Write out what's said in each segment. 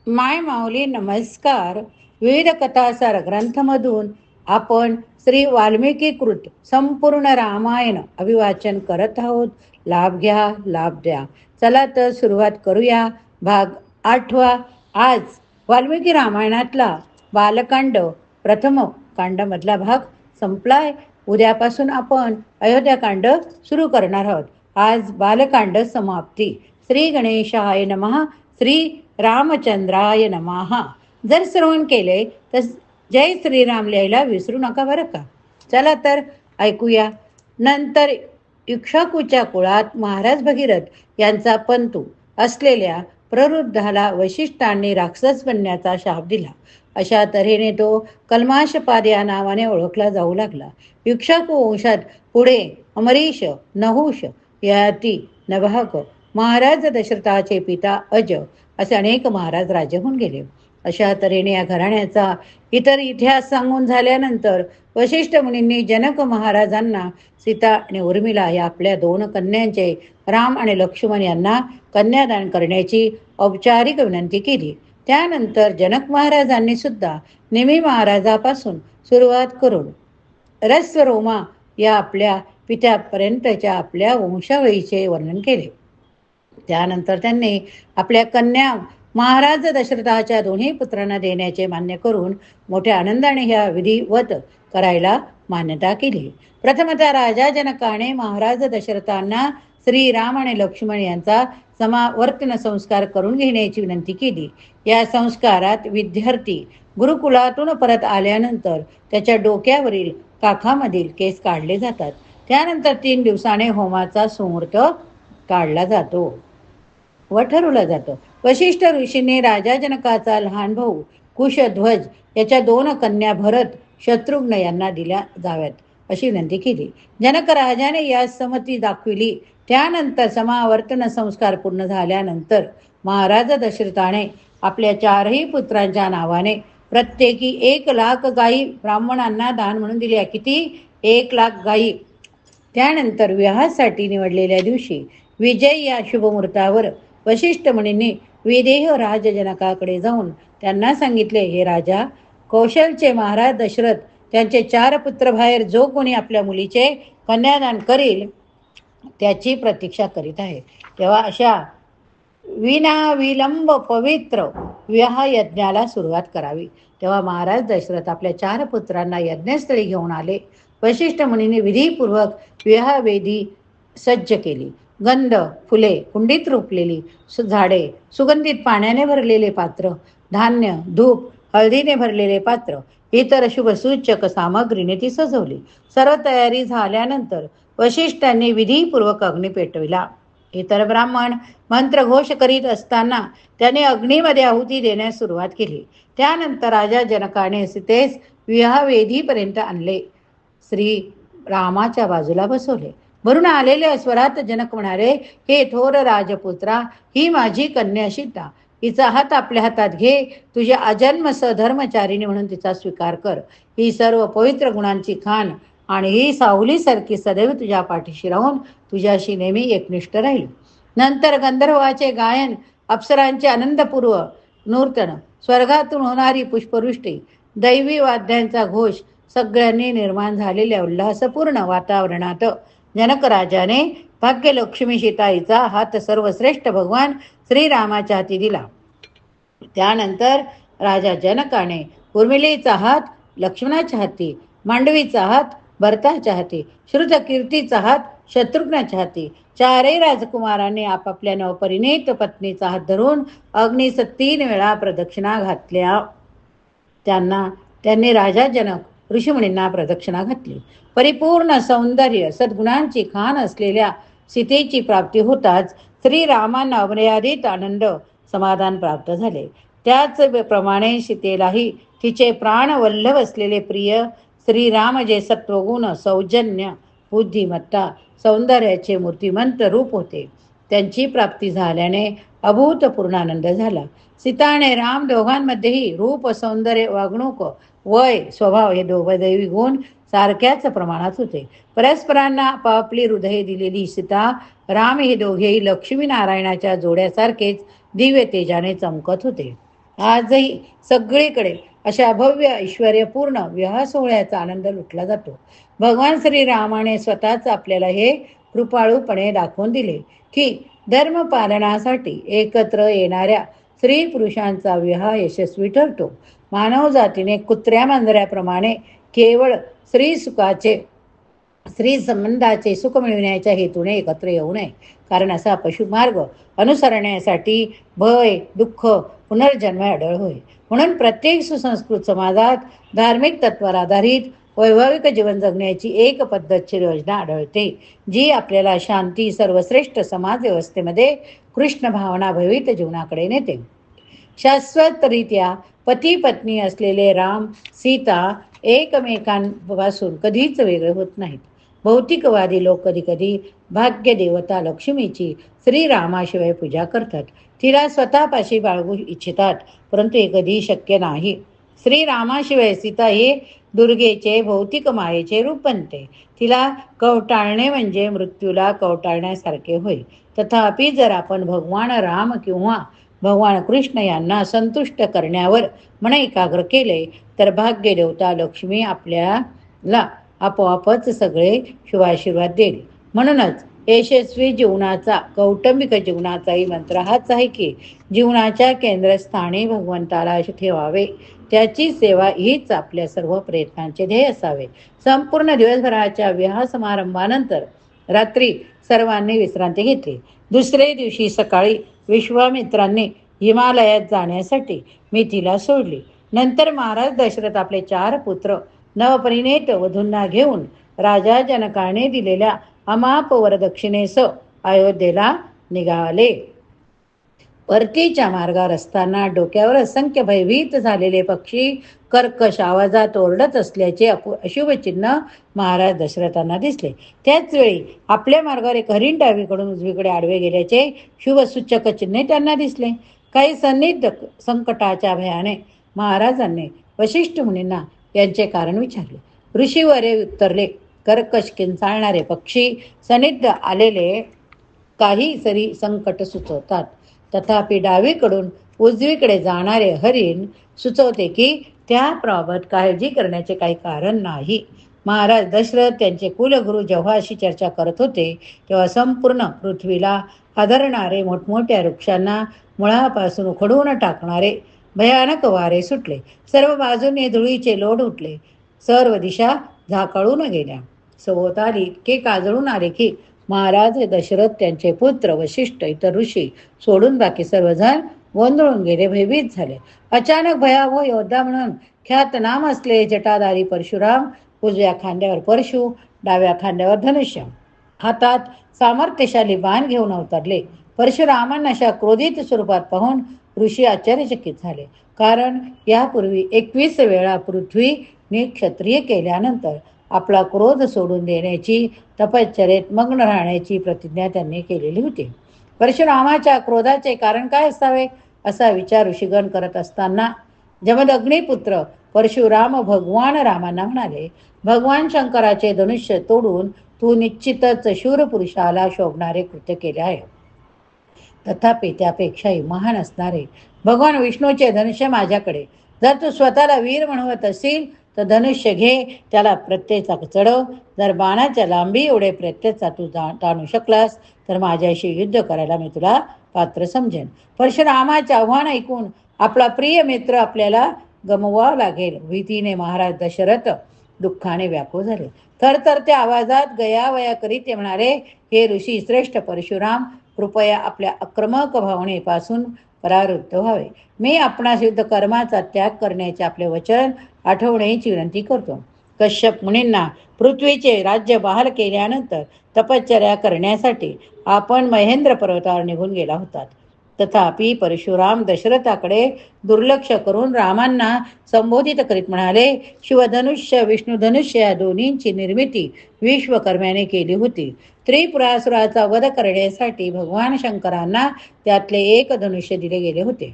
माय माऊली नमस्कार. विविध कथासार ग्रंथमधून आपण श्री वाल्मिकी कृत संपूर्ण रामायण अभिवाचन करत आहोत. लाभ घ्या, लाभ द्या. चला तर सुरुवात करूया. भाग 8. आज वाल्मिकी रामायणातला बालकांड प्रथम कांडामधला भाग संपलाय. उद्यापासून आपण अयोध्याकांड सुरू करणार आहोत. आज बालकांड समाप्ती. श्री गणेशाय नमः. श्री रामचंद्राय नमः. जर श्रवण केले तर जय श्रीराम लिहायला विसरू नका बरं का. चला तर ऐकूया. नंतर इक्ष्वाकूच्या कुळात महाराज भगीरथ यांचा पंतू असलेल्या प्रवृद्धाला वशिष्ठांनी राक्षस बनण्याचा शाप दिला. अशा तऱ्हेने तो कल्माशपाद या नावाने ओळखला जाऊ लागला. इक्ष्वाकू वंशात पुढे अमरीश, नहुष, ययाती, नभाक, महाराज दशरथाचे पिता अज असे अनेक महाराज राजे होऊन गेले. अशा तऱ्हेने या घराण्याचा इतर इतिहास सांगून झाल्यानंतर वशिष्ठ मुनींनी जनक महाराजांना सीता आणि उर्मिला या आपल्या 2 कन्यांचे राम आणि लक्ष्मण यांना कन्यादान करण्याची औपचारिक विनंती केली. त्यानंतर जनक महाराजांनी सुद्धा निमी महाराजापासून सुरुवात करून रस्वरोमा या आपल्या पित्यापर्यंतच्या आपल्या वंशावळीचे वर्णन केले. त्यानंतर त्यांनी आपल्या कन्या महाराज दशरथाच्या 2 पुत्रांना देण्याचे मान्य करून मोठ्या आनंदाने ह्या विधिवत करायला मान्यता केली. प्रथमतः राजा जनकाने महाराज दशरथांना श्रीराम आणि लक्ष्मण यांचा समावर्तन संस्कार करून घेण्याची विनंती केली. या संस्कारात विद्यार्थी गुरुकुलातून परत आल्यानंतर त्याच्या डोक्यावरील काखामधील केस काढले जातात. त्यानंतर 3 दिवसाने होमाचा सुमुहूर्त काढला जातो व ठरवलं जातं. वशिष्ठ ऋषीने राजा जनकाचा लहान भाऊ कुशध्वज याच्या 2 कन्या भरत, शत्रुघ्न यांना दिल्या जाव्यात अशी विनंती केली. जनक राजाने यास सहमती दाखविली. त्यानंतर समावर्तन संस्कार पूर्ण झाल्यानंतर महाराज दशरथाने आपल्या 4ही पुत्रांच्या नावाने प्रत्येकी 1,00,000 गायी ब्राह्मणांना दान म्हणून दिल्या. किती? 1,00,000 गायी. त्यानंतर विवाहासाठी निवडलेल्या दिवशी विजय या शुभमुहूर्तावर वशिष्ठ मुनींनी विदेह राजजनकाकडे जाऊन त्यांना सांगितले, हे राजा, कौशलचे महाराज दशरथ त्यांचे 4 पुत्र बाहेर जो कोणी आपल्या मुलीचे कन्यादान करील त्याची प्रतीक्षा करीत आहे. तेव्हा अशा विनाविलंब पवित्र विवाह यज्ञाला सुरुवात करावी. तेव्हा महाराज दशरथ आपल्या 4 पुत्रांना यज्ञस्थळी घेऊन आले. वशिष्ठ मुनींनी विधीपूर्वक विवाहवेदी सज्ज केली. गंध, फुले, कुंडीत रोपलेली झाडे, सुगंधित पाण्याने भरलेले पात्र, धान्य, धूप, हळदीने भरलेले पात्र, इतर शुभसूचक सामग्रीने ती सजवली. सर्व तयारी झाल्यानंतर वशिष्ठांनी विधीपूर्वक अग्नी पेटविला. इतर ब्राह्मण मंत्रघोष करीत असताना त्याने अग्नीमध्ये आहुती देण्यास सुरुवात केली. त्यानंतर राजा जनकाने सीतेस विवाहवेदीपर्यंत आणले. श्री रामाच्या बाजूला बसवले. भरून आलेल्या स्वरात जनक म्हणाले, हे थोर राजपुत्रा, ही माझी कन्या सीता. हिचा हात आपल्या हातात घे. तुझ्या अजन्म सधर्मचारिणी म्हणून तिचा स्वीकार कर. ही सर्व पवित्र गुणांची खाण आणि ही सावलीसारखी सदैव तुझ्या पाठीशी राहून तुझ्याशी नेहमी एकनिष्ठ राहील. नंतर गंधर्वाचे गायन, अप्सरांचे आनंदपूर्व नूर्तन, स्वर्गातून होणारी पुष्पवृष्टी, दैवी वाद्यांचा घोष, सगळ्यांनी निर्माण झालेल्या उल्हासपूर्ण वातावरणात जनक राजाने भाग्यलक्ष्मी सीताईचा हात सर्वश्रेष्ठ भगवान श्रीरामाच्या हाती दिला. त्यानंतर राजा जनकाने उर्मिलेचा हात लक्ष्मणाच्या हाती, मांडवीचा हात भरताच्या हाती, श्रुतकीर्तीचा हात शत्रुघ्नाच्या हाती, 4ही राजकुमारांनी आपापल्या नवपरिणीत पत्नीचा हात धरून अग्नीस 3 वेळा प्रदक्षिणा घातल्या. त्यांनी राजा जनक ऋषीमुनींना प्रदक्षिणा घातली. परिपूर्ण सौंदर्य सद्गुणांची खाण असलेल्या सीतेची प्राप्ती होताच श्रीरामांना अमर्यादित आनंद समाधान प्राप्त झाले. त्याचप्रमाणे सीतेलाही तिचे प्राणवल्लभ असलेले प्रिय श्रीराम जे सत्वगुण, सौजन्य, बुद्धिमत्ता, सौंदर्याचे मूर्तिमंत रूप होते, त्यांची प्राप्ती झाल्याने अभूतपूर्व आनंद झाला. सीता आणि राम दोघांमध्येही रूप, सौंदर्य, वागणूक, वय, स्वभाव हे दैवी गुण सारख्याच प्रमाणात होते. परस्परांना आपापली हृदये दिलेली सीता राम हे दोघेही लक्ष्मी नारायणाच्या जोड्यासारखेच दिव्य तेजाने चमकत होते. आजही सगळीकडे अशा भव्य ऐश्वर्यपूर्ण विवाह सोहळ्याचा आनंद लुटला जातो. भगवान श्रीरामाने स्वतःच आपल्याला हे कृपाळूपणे दाखवून दिले की धर्म पालनासाठी एकत्र येणाऱ्या स्त्री पुरुषांचा विवाह यशस्वी ठरतो. मानव जातीने कुत्र्या मांजऱ्याप्रमाणे केवळ स्त्री सुखाचे स्त्री संबंधाचे सुख मिळविण्याच्या हेतूने एकत्र येऊ नये. कारण असा पशुमार्ग अनुसरण्यासाठी भय, दुःख, पुनर्जन्म अडळ होय. म्हणून प्रत्येक सुसंस्कृत समाजात धार्मिक तत्वावर आधारित वैभाविक जीवन जगण्याची एक पद्धतशीर योजना आढळते, जी आपल्याला शांती, सर्वश्रेष्ठ समाज व्यवस्थेमध्ये कृष्ण भावना भवित जीवनाकडे नेते. शाश्वतरित्या पती पत्नी असलेले राम सीता एकमेकांपासून कधीच वेगळे होत नाहीत. भौतिकवादी लोक कधी कधी भाग्य देवता लक्ष्मीची श्रीरामाशिवाय पूजा करतात. तिला स्वतःपाशी बाळगू इच्छितात, परंतु हे कधी शक्य नाही. श्रीरामाशिवाय सीता हे दुर्गेचे भौतिक मायेचे रूप बनते. तिला कवटाळणे म्हणजे मृत्यूला कवटाळण्यासारखे होय. तथापि जर आपण भगवान राम किंवा भगवान कृष्ण यांना संतुष्ट करण्यावर मन एकाग्र केले, तर भाग्य देवता लक्ष्मी आपल्याला आपोआपच सगळे शुभाशीर्वाद देईल. म्हणूनच यशस्वी जीवनाचा, कौटुंबिक जीवनाचाही मंत्र हाच आहे की जीवनाच्या केंद्रस्थानी भगवंताला ठेवावे. त्याची सेवा हीच आपल्या सर्व प्रयत्नांचे ध्येय असावे. संपूर्ण दिवसभराच्या विवाह समारंभानंतर रात्री सर्वांनी विश्रांती घेतली. दुसरे दिवशी सकाळी विश्वामित्रांनी हिमालयात जाण्यासाठी मिथिला सोडली. नंतर महाराज दशरथ आपले 4 पुत्र नवपरिणीत वधूंना घेऊन राजा जनकाने दिलेल्या अमाप वरदक्षिणेसह अयोध्येला निघाले. परतीच्या मार्गावर असताना डोक्यावर असंख्य भयभीत झालेले पक्षी कर्कश आवाजात ओरडत असल्याचे अशुभ चिन्ह महाराज दशरथांना दिसले. त्याच वेळी आपल्या मार्गावर एक हरिण डावीकडून उजवीकडे आडवे गेल्याचे शुभसूचक चिन्ह त्यांना दिसले. काही सन्निध संकटाच्या भयाने महाराजांनी वशिष्ठ मुनींना यांचे कारण विचारले. ऋषीवरे उत्तरले, कर्कश किंचाळणारे पक्षी सन्निध आलेले काही सरी संकट सुचवतात. तथापि डावीकडून उजवीकडे जाणारे हरिण सुचवते की त्याबाबत काळजी करण्याचे काही कारण नाही. महाराज दशरथ त्यांचे कुलगुरू जेव्हा अशी चर्चा करत होते, तेव्हा संपूर्ण पृथ्वीला आदरणारे मोठमोठ्या वृक्षांना मुळापासून उखडून टाकणारे भयानक वारे सुटले. सर्व बाजूने धुळीचे लोट उठले. सर्व दिशा झाकळून गेल्या. सभोवताली इतके काजळून आले की महाराज दशरथ, त्यांचे पुत्र वशिष्ठ, इतर ऋषी सोडून बाकी सर्वजण गोंधळून गेले, भयभीत झाले. अचानक भयावह योद्धा म्हणून ख्यातनाम असलेले जटाधारी परशुराम उजव्या खांद्यावर परशु, डाव्या खांद्यावर धनुष्य, हातात सामर्थ्यशाली बाण घेऊन अवतरले. परशुरामांना अशा क्रोधित स्वरूपात पाहून ऋषी आश्चर्यचकित झाले. कारण यापूर्वी 21 वेळा पृथ्वीने क्षत्रिय केल्यानंतर आपला क्रोध सोडून देण्याची, तपश्चर्येत मग्न राहण्याची प्रतिज्ञा त्यांनी केलेली होती. परशुरामाच्या क्रोधाचे कारण काय असावे, असा विचार ऋषीगण करत असताना जमदग्निपुत्र परशुराम भगवान रामांना म्हणाले, भगवान शंकराचे धनुष्य तोडून तू निश्चितच शूर पुरुषाला शोभणारे कृत्य केले आहे. तथापि त्यापेक्षाही महान असणारे भगवान विष्णूचे धनुष्य माझ्याकडे. जर तू स्वतःला वीर म्हणवत असेल तर धनुष्य घे, त्याला प्रत्येचा चढव. जर बाणाच्या लांबी एवढे प्रत्येचा तू ताणू शकलास तर माझ्याशी युद्ध करायला मी तुला पात्र समजेन. परशुरामाचे आव्हान ऐकून आपला प्रिय मित्र आपल्याला गमवावा लागेल. भीतीने महाराज दशरथ दुःखाने व्याकुळ झाले. थरथरत्या आवाजात गयावया करीत ते म्हणाले, हे ऋषी श्रेष्ठ परशुराम, कृपया आपल्या आक्रमक भावनेपासून परावृत्त व्हावे. मी आपणास युद्ध कर्माचा त्याग करण्याचे आपले वचन आठवण्याची विनंती करतो. कश्यप मुनींना पृथ्वीचे राज्य बहाल केल्यानंतर तपश्चर्या करण्यासाठी आपण महेंद्र पर्वतावर निघून गेला होतात. तथापि परशुराम दशरथाकडे दुर्लक्ष करून रामांना संबोधित करीत म्हणाले, शिवधनुष्य विष्णुधनुष्य या दोन्हींची निर्मिती विश्वकर्म्याने केली होती. त्रिपुरासुराचा वध करण्यासाठी भगवान शंकरांना त्यातले एक धनुष्य दिले गेले होते.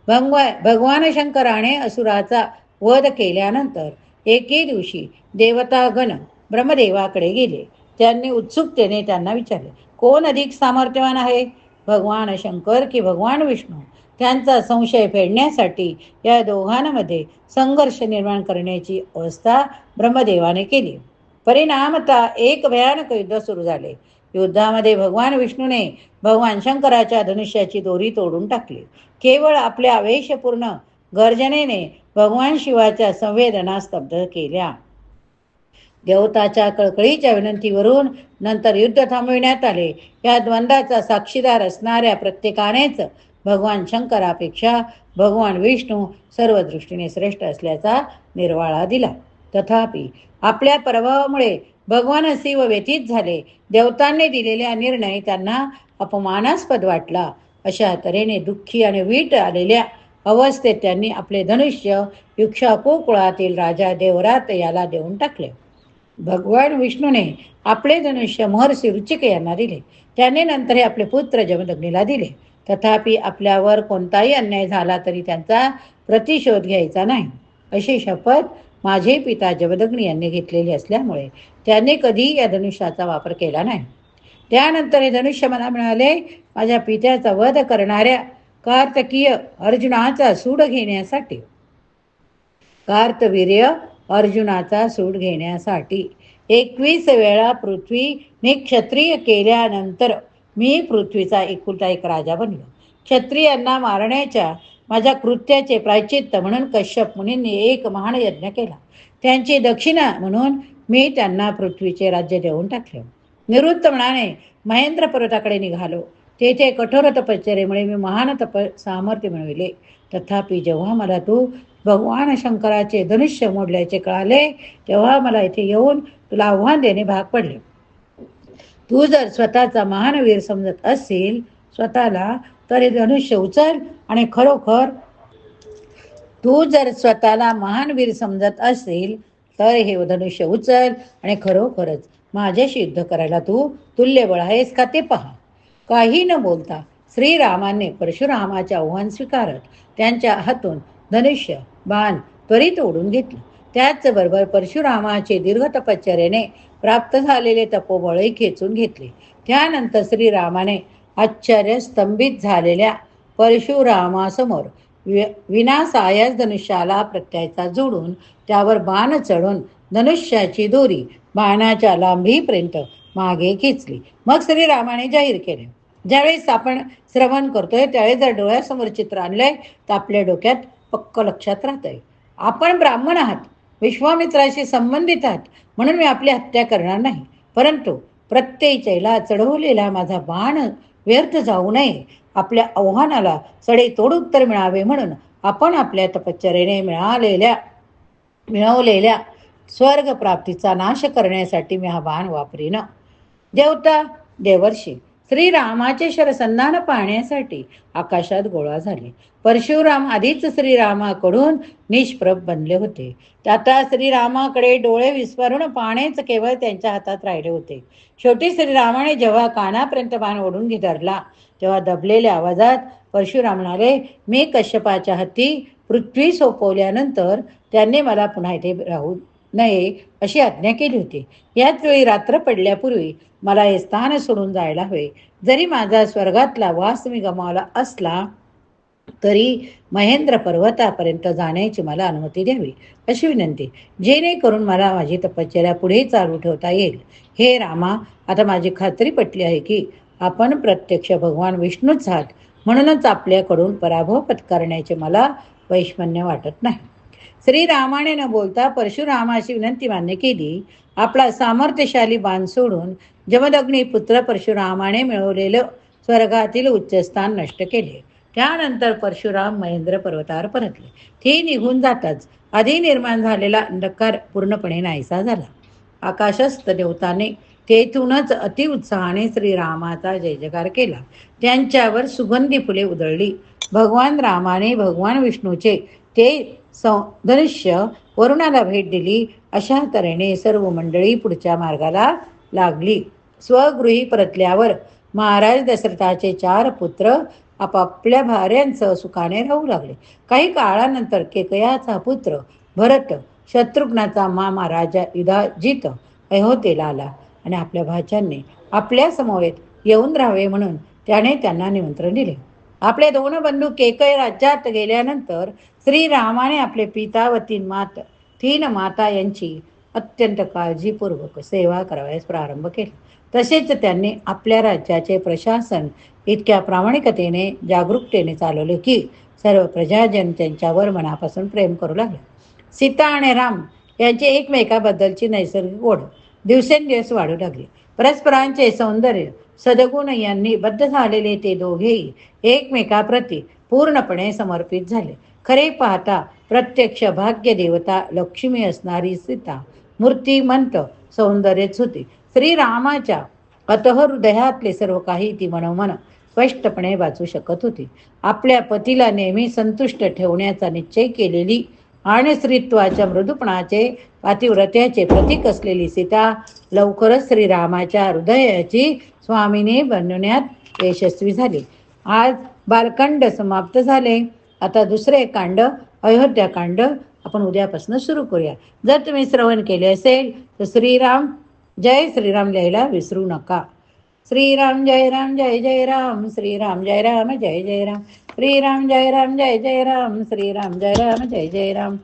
भगवान शंकराने असुराचा वध केल्यानंतर एके दिवशी देवतागण ब्रह्मदेवाकडे गेले. त्यांनी उत्सुकतेने त्यांना विचारले, कोण अधिक सामर्थ्यवान आहे, भगवान शंकर की भगवान विष्णू. त्यांचा संशय फेडण्यासाठी या दोघांमध्ये संघर्ष निर्माण करण्याची अवस्था ब्रह्मदेवाने केली. परिणामतः एक भयानक युद्ध सुरू झाले. युद्धामध्ये भगवान विष्णूने भगवान शंकराच्या धनुष्याची दोरी तोडून टाकली. केवळ आपल्या आवेशपूर्ण गर्जनेने भगवान शिवाच्या संवेदना स्तब्ध केल्या. देवताच्या कळकळीच्या विनंतीवरून नंतर युद्ध थांबविण्यात आले. या द्वंद्वाचा साक्षीदार असणाऱ्या प्रत्येकानेच भगवान शंकरापेक्षा भगवान विष्णू सर्व दृष्टीने श्रेष्ठ असल्याचा निर्वाळा दिला. तथापि आपल्या प्रभावामुळे भगवान शिव व्यथित झाले. देवतांनी दिलेला निर्णय त्यांना अपमानास्पद वाटला. अशा तऱ्हेने दुःखी आणि वीट आलेल्या अवस्थेत त्यांनी आपले धनुष्य इक्ष्वाकू कुळातील राजा देवरात याला देऊन टाकले. भगवान विष्णूने आपले धनुष्य महर्षी ऋचिक यांना दिले. त्याने नंतर हे आपले पुत्र जमदग्नीला दिले. तथापि आपल्यावर कोणताही अन्याय झाला तरी त्यांचा प्रतिशोध घ्यायचा नाही, अशी शपथ माझे पिता जमदग्नी यांनी घेतलेली असल्यामुळे त्यांनी कधी या धनुष्याचा वापर केला नाही. त्यानंतर हे धनुष्य मला मिळाले माझ्या पित्याचा वध करणाऱ्या कार्तकीय अर्जुनाचा सूड घेण्यासाठी. कार्तवीर्य अर्जुनाचा सूड घेण्यासाठी 21 वेळा पृथ्वी क्षत्रिय केल्यानंतर मी पृथ्वीचा एकुलता एक राजा बनलो. क्षत्रियांना मारण्याच्या माझ्या कृत्याचे प्रायश्चित्त म्हणून कश्यप मुनींनी एक महान यज्ञ केला. त्यांची दक्षिणा म्हणून मी त्यांना पृथ्वीचे राज्य देऊन टाकले. निवृत्त मनाने महेंद्र पर्वताकडे निघालो. तेथे कठोर तपश्चर्येमुळे मी महान सामर्थ्य मिळविले. तथापि जेव्हा मला तू भगवान शंकराचे धनुष्य मोडल्याचे कळाले तेव्हा मला इथे येऊन तुला आव्हान देणे भाग पडले. तू जर स्वतःचा महान वीर समजत असशील स्वतःला तर हे धनुष्य उचल आणि खरोखर तू जर स्वतःला महान वीर समजत असेल तर हे धनुष्य उचल आणि खरोखरच माझ्याशी युद्ध करायला तू तुल्यबळ आहेस का ते पहा. काही न बोलता श्रीरामाने परशुरामाचे आव्हान स्वीकारत त्यांच्या हातून धनुष्य बाण त्वरित ओढून घेतलं. त्याचबरोबर परशुरामाचे दीर्घ तपश्चर्येने प्राप्त झालेले तपोबळही खेचून घेतले. त्यानंतर श्रीरामाने आश्चर्यस्तंभित झालेल्या परशुरामासमोर विनासायास धनुष्याला प्रत्ययाचा जोडून त्यावर बाण चढून धनुष्याची दोरी बाणाच्या लांबीपर्यंत मागे खेचली. मग श्रीरामाने जाहीर केले, ज्यावेळेस आपण श्रवण करतोय त्यावेळेस जर डोळ्यासमोर चित्र आणलंय तर आपल्या डोक्यात पक्क लक्षात राहतंय. आपण ब्राह्मण आहात, विश्वामित्राशी संबंधित आहात, म्हणून मी आपली हत्या करणार नाही. परंतु प्रत्येच्याला चढवलेला माझा बाण व्यर्थ जाऊ नये, आपल्या आव्हानाला सडेतोड उत्तर मिळावे म्हणून आपण आपल्या तपश्चर्येने मिळवलेल्या स्वर्ग प्राप्तीचा नाश करण्यासाठी मी हा बाण वापरीन. देवता देवर्षी श्रीरामाचे शरसंधान पाहण्यासाठी आकाशात गोळा झाले. परशुराम आधीच श्रीरामाकडून निष्प्रभ बनले होते. आता श्रीरामाकडे डोळे विस्फारून पाहणेच केवळ त्यांच्या हातात राहिले होते. शेवटी श्रीरामाने जेव्हा कानापर्यंत बाण ओढून धरला तेव्हा दबलेल्या आवाजात परशुराम म्हणाले, मी कश्यपाच्या हाती पृथ्वी सोपवल्यानंतर त्यांनी मला पुन्हा इथे राहू नये अशी आज्ञा केली होती. याच वेळी रात्र पडल्यापूर्वी मला हे स्थान सोडून जायला हवे. जरी माझा स्वर्गातला वास मी गमावला असला तरी महेंद्र पर्वतापर्यंत जाण्याची मला अनुमती द्यावी अशी विनंती, जेणेकरून मला माझी तपश्चर्या पुढे चालू ठेवता येईल. हे रामा, आता माझी खात्री पटली आहे की आपण प्रत्यक्ष भगवान विष्णूच आहात, म्हणूनच आपल्याकडून पराभव पत्करण्याचे मला वैषम्य वाटत नाही. श्रीरामाने न बोलता परशुरामाची विनंती मान्य केली. आपला सामर्थ्यशाली बाण सोडून जमदग्नी पुत्र परशुरामाने मिळवलेलं स्वर्गातील उच्चस्थान नष्ट केले. त्यानंतर परशुराम महेंद्र पर्वतावर परतले. ते निघून जाताच आधी निर्माण झालेला अंधकार पूर्णपणे नाहीसा झाला. आकाशस्थ देवताने तेथूनच अतिउत्साहाने श्रीरामाचा जय जयकार केला. त्यांच्यावर सुगंधी फुले उधळली. भगवान रामाने भगवान विष्णूचे ते धनुष्य वरुणाला भेट दिली. अशा तऱ्हेने सर्व मंडळी पुढच्या मार्गाला लागली. स्वगृही परतल्यावर महाराज दशरथाचे 4 पुत्र आपापल्या भार्यांसह सुखाने राहू लागले. काही काळानंतर केकयाचा पुत्र भरत शत्रुघ्नाचा मामा राजा युधाजित अयोध्येला आला आणि आपल्या भाच्यांनी आपल्या समवेत येऊन राहावे म्हणून त्याने त्यांना निमंत्रण दिले. आपले दोन बंधू केकय राज्यात गेल्यानंतर श्रीरामाने आपले पिता व तीन माता यांची अत्यंत काळजीपूर्वक सेवा करावयास प्रारंभ केला. तसेच त्यांनी आपल्या राज्याचे प्रशासन इतक्या प्रामाणिकतेने जागरूकतेने चालवले की सर्व प्रजाजन त्यांच्यावर मनापासून प्रेम करू लागले. सीता आणि राम यांची एकमेकाबद्दलची नैसर्गिक ओढ दिवसेंदिवस वाढू लागली. परस्परांचे सौंदर्य सद्गुण यांनी बद्ध झालेले ते दोघेही एकमेकाप्रती पूर्णपणे समर्पित झाले. खरे पाहता प्रत्यक्ष भाग्य देवता लक्ष्मी असणारी सीता मूर्तिमंत सौंदर्यच होती. श्रीरामाच्या हृदयातले सर्व काही ती मनोमन स्पष्टपणे वाचू शकत होती. आपल्या पतीला नेहमी संतुष्ट ठेवण्याचा निश्चय केलेली आणि स्त्रीत्वाच्या मृदूपणाचे पातिव्रत्याचे प्रतीक असलेली सीता लवकरच श्रीरामाच्या हृदयाची स्वामिनी बनवण्यात यशस्वी झाली. आज बालकांड समाप्त झाले. आता दुसरे कांड अयोध्याकांड आपण उद्यापासून सुरू करूया. जर तुम्ही श्रवण केले असेल तर जय श्रीराम लिहायला विसरू नका. श्रीराम जय राम जय जय राम, श्रीराम जय राम जय जय राम, श्रीराम जय राम जय जय राम, श्रीराम जय राम जय जय राम.